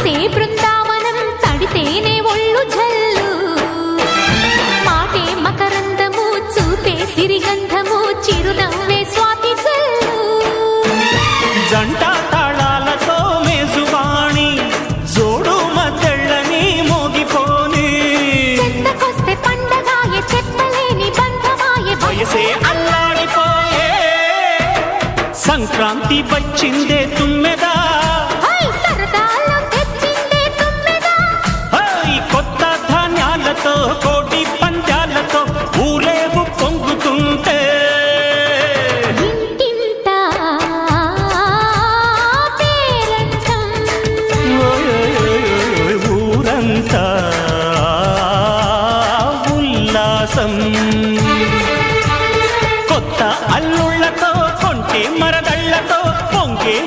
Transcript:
మనసే బృందావనం తడితేనే ఒళ్ళు జల్లు మాటే మకరందము చూపే సిరిగంధము చిరునవ్వే స్వాతి జల్లు జంట తాళాలతో మేజువాణి జోడు మద్దెళ్ళని మోగిపోని చెంతకొస్తే పండగాయే చెప్పలేని బంధమాయే వయసే అల్లాడిపోయే సంక్రాంతి వచ్చిందే తుమ్మెదా సరదాలో తెచ్చిందే తుమ్మెదా కొత్త ధాన్యాలతో కోటి పంచాలతో ఊరేగు పొంగుతుంటే ఇంటింట పేరంటం ఊరంతా ఉల్లాసం కొత్త అల్లుళ్ళతో కొంటే మరదళ్ళతో పొంగే